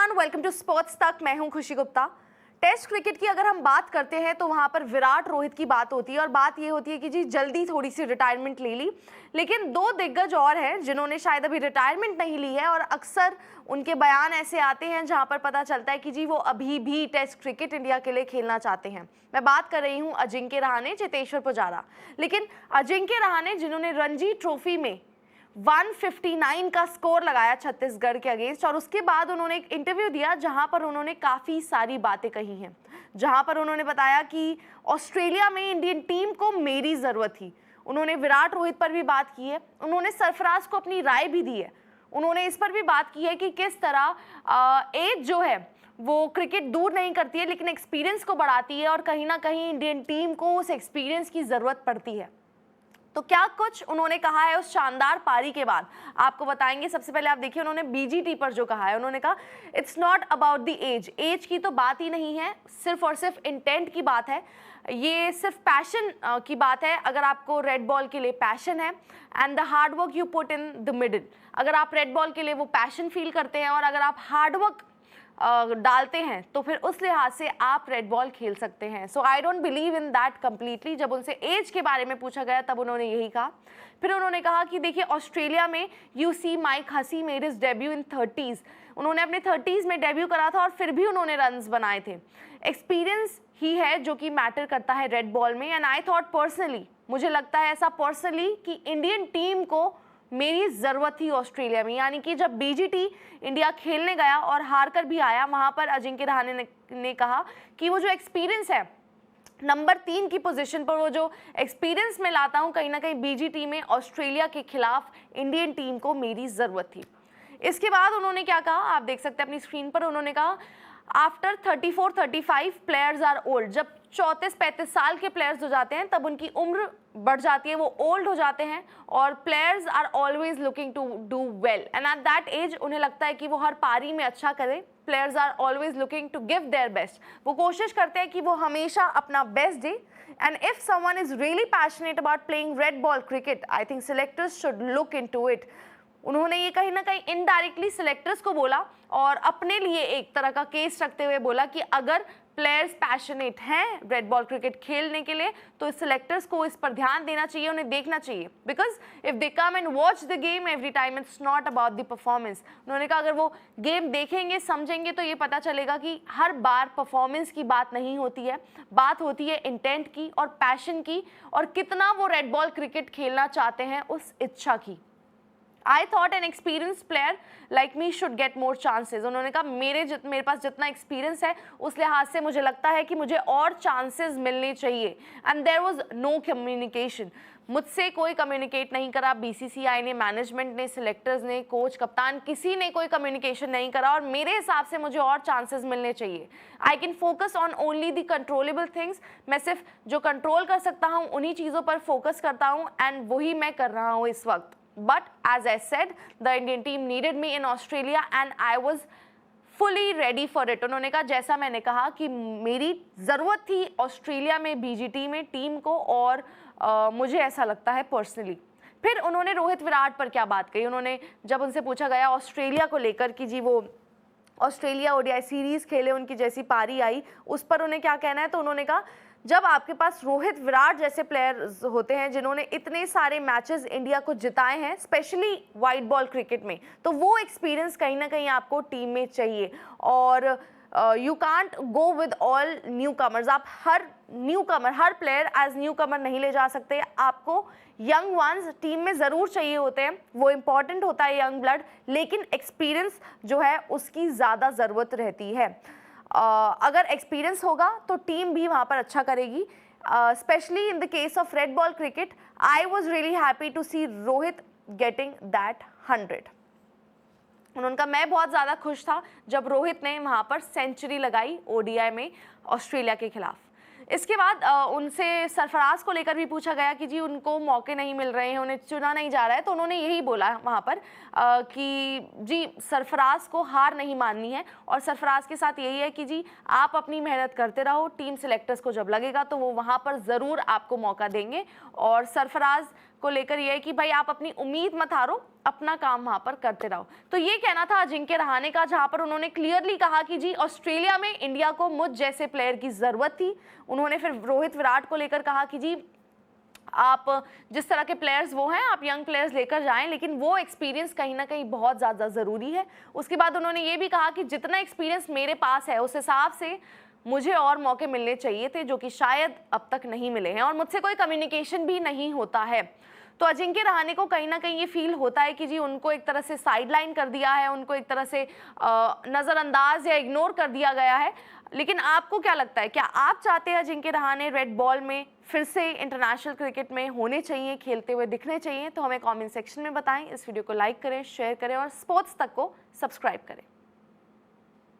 Everyone, welcome to sports तक। मैं हूं खुशी गुप्ता। टेस्ट क्रिकेट की अगर हम बात करते हैं तो वहां पर विराट रोहित की बात होती है और बात ये होती है कि जी जल्दी थोड़ी सी रिटायरमेंट ले ली, लेकिन दो दिग्गज और हैं जिन्होंने शायद अभी रिटायरमेंट नहीं ली है और अक्सर उनके बयान ऐसे आते हैं जहां पर पता चलता है कि जी वो अभी भी टेस्ट क्रिकेट इंडिया के लिए खेलना चाहते हैं। मैं बात कर रही हूँ अजिंक्य रहाणे, चेतेश्वर पुजारा। लेकिन अजिंक्य रहाणे जिन्होंने रणजी ट्रॉफी में 159 का स्कोर लगाया छत्तीसगढ़ के अगेंस्ट, और उसके बाद उन्होंने एक इंटरव्यू दिया जहां पर उन्होंने काफ़ी सारी बातें कही हैं, जहां पर उन्होंने बताया कि ऑस्ट्रेलिया में इंडियन टीम को मेरी ज़रूरत थी। उन्होंने विराट रोहित पर भी बात की है, उन्होंने सरफराज को अपनी राय भी दी है, उन्होंने इस पर भी बात की है कि किस तरह एज जो है वो क्रिकेट दूर नहीं करती है लेकिन एक्सपीरियंस को बढ़ाती है और कहीं ना कहीं इंडियन टीम को उस एक्सपीरियंस की ज़रूरत पड़ती है। तो क्या कुछ उन्होंने कहा है उस शानदार पारी के बाद, आपको बताएंगे। सबसे पहले आप देखिए उन्होंने बीजीटी पर जो कहा है, उन्होंने कहा it's not about the age की तो बात ही नहीं है, सिर्फ और सिर्फ इंटेंट की बात है, ये सिर्फ पैशन की बात है। अगर आपको रेड बॉल के लिए पैशन है and the hard work you put in the middle, अगर आप रेड बॉल के लिए वो पैशन फील करते हैं और अगर आप हार्ड वर्क डालते हैं तो फिर उस लिहाज से आप रेड बॉल खेल सकते हैं। So I don't believe in that completely. जब उनसे एज के बारे में पूछा गया तब उन्होंने यही कहा। फिर उन्होंने कहा कि देखिए ऑस्ट्रेलिया में you see Mike Hussey made his debut in 30s, उन्होंने अपने 30s में डेब्यू करा था और फिर भी उन्होंने रन्स बनाए थे। एक्सपीरियंस ही है जो कि मैटर करता है रेड बॉल में। एंड आई थॉट पर्सनली, मुझे लगता है ऐसा पर्सनली कि इंडियन टीम को मेरी ज़रूरत थी ऑस्ट्रेलिया में, यानी कि जब बीजीटी इंडिया खेलने गया और हार कर भी आया, वहाँ पर अजिंक्य रहाणे ने कहा कि वो जो एक्सपीरियंस है नंबर 3 की पोजीशन पर, वो जो एक्सपीरियंस मैं लाता हूँ कहीं ना कहीं बीजीटी में ऑस्ट्रेलिया के खिलाफ इंडियन टीम को मेरी ज़रूरत थी। इसके बाद उन्होंने क्या कहा आप देख सकते हैं अपनी स्क्रीन पर। उन्होंने कहा आफ्टर 34-35 प्लेयर्स आर ओल्ड, जब 34-35 साल के प्लेयर्स हो जाते हैं तब उनकी उम्र बढ़ जाती है, वो ओल्ड हो जाते हैं और players are always looking to do well and at that age उन्हें लगता है कि वो हर पारी में अच्छा करें। Players are always looking to give their best, वो कोशिश करते हैं कि वो हमेशा अपना बेस्ट दे। And if someone is really passionate about playing red ball cricket, I think selectors should look into it. उन्होंने ये कहीं ना कहीं इनडायरेक्टली सिलेक्टर्स को बोला और अपने लिए एक तरह का केस रखते हुए बोला कि अगर प्लेयर्स पैशनेट हैं रेड बॉल क्रिकेट खेलने के लिए तो सिलेक्टर्स को इस पर ध्यान देना चाहिए, उन्हें देखना चाहिए। Because if they come and watch the game every time, it's not about the performance. उन्होंने कहा अगर वो गेम देखेंगे समझेंगे तो ये पता चलेगा कि हर बार परफॉर्मेंस की बात नहीं होती है, बात होती है इंटेंट की और पैशन की और कितना वो रेड बॉल क्रिकेट खेलना चाहते हैं उस इच्छा की। I thought an experienced player like me should get more chances। उन्होंने कहा मेरे पास जितना एक्सपीरियंस है उस लिहाज से मुझे लगता है कि मुझे और चांसेस मिलने चाहिए। And there was no communication, मुझसे कोई कम्युनिकेट नहीं करा, बीसीसीआई ने, मैनेजमेंट ने, सिलेक्टर्स ने, कोच, कप्तान, किसी ने कोई कम्युनिकेशन नहीं करा और मेरे हिसाब से मुझे और चांसेस मिलने चाहिए। I can focus on only the controllable things, मैं सिर्फ जो कंट्रोल कर सकता हूँ उन्हीं चीज़ों पर फोकस करता हूँ एंड वही मैं कर रहा हूँ इस वक्त। But as I said, the Indian team needed me in Australia and I was fully ready for it। उन्होंने कहा जैसा मैंने कहा कि मेरी ज़रूरत थी ऑस्ट्रेलिया में बीजीटी में टीम को और मुझे ऐसा लगता है पर्सनली। फिर उन्होंने रोहित विराट पर क्या बात कही, उन्होंने जब उनसे पूछा गया ऑस्ट्रेलिया को लेकर कि जी वो ऑस्ट्रेलिया ओडीआई सीरीज़ खेले, उनकी जैसी पारी आई, उस पर उन्हें क्या कहना है, तो उन्होंने कहा जब आपके पास रोहित विराट जैसे प्लेयर्स होते हैं जिन्होंने इतने सारे मैचेस इंडिया को जिताए हैं स्पेशली वाइट बॉल क्रिकेट में, तो वो एक्सपीरियंस कहीं ना कहीं आपको टीम में चाहिए। और you can't go with all new commerce, आप हर न्यू कमर, हर प्लेयर एज न्यू कमर नहीं ले जा सकते, आपको यंग वंस टीम में ज़रूर चाहिए होते हैं, वो इम्पॉर्टेंट होता है यंग ब्लड, लेकिन एक्सपीरियंस जो है उसकी ज़्यादा ज़रूरत रहती है। अगर एक्सपीरियंस होगा तो टीम भी वहाँ पर अच्छा करेगी। Specially in the case of red ball cricket, I was really happy to see Rohit getting that 100। उन्होंने कहा मैं बहुत ज़्यादा खुश था जब रोहित ने वहाँ पर सेंचुरी लगाई ओडीआई में ऑस्ट्रेलिया के खिलाफ। इसके बाद उनसे सरफराज को लेकर भी पूछा गया कि जी उनको मौके नहीं मिल रहे हैं, उन्हें चुना नहीं जा रहा है, तो उन्होंने यही बोला वहाँ पर कि जी सरफराज को हार नहीं माननी है और सरफराज के साथ यही है कि जी आप अपनी मेहनत करते रहो, टीम सिलेक्टर्स को जब लगेगा तो वो वहाँ पर ज़रूर आपको मौका देंगे। और सरफराज को लेकर ये है कि भाई आप अपनी उम्मीद मत हारो, अपना काम वहां पर करते रहो। तो ये कहना था अजिंक्य रहाणे का, जहां पर उन्होंने क्लियरली कहा कि जी ऑस्ट्रेलिया में इंडिया को मुझ जैसे प्लेयर की जरूरत थी। उन्होंने फिर रोहित विराट को लेकर कहा कि जी आप जिस तरह के प्लेयर्स वो हैं, आप यंग प्लेयर्स लेकर जाएं, लेकिन वो एक्सपीरियंस कहीं ना कहीं बहुत ज़्यादा ज़रूरी है। उसके बाद उन्होंने ये भी कहा कि जितना एक्सपीरियंस मेरे पास है उस हिसाब से मुझे और मौके मिलने चाहिए थे, जो कि शायद अब तक नहीं मिले हैं, और मुझसे कोई कम्युनिकेशन भी नहीं होता है। तो अजिंक्य रहाणे को कहीं ना कहीं ये फील होता है कि जी उनको एक तरह से साइडलाइन कर दिया है, उनको एक तरह से नज़रअंदाज या इग्नोर कर दिया गया है। लेकिन आपको क्या लगता है, क्या आप चाहते हैं अजिंक्य रहाणे रेड बॉल में फिर से इंटरनेशनल क्रिकेट में होने चाहिए, खेलते हुए दिखने चाहिए? तो हमें कमेंट सेक्शन में बताएं। इस वीडियो को लाइक करें, शेयर करें और स्पोर्ट्स तक को सब्सक्राइब करें।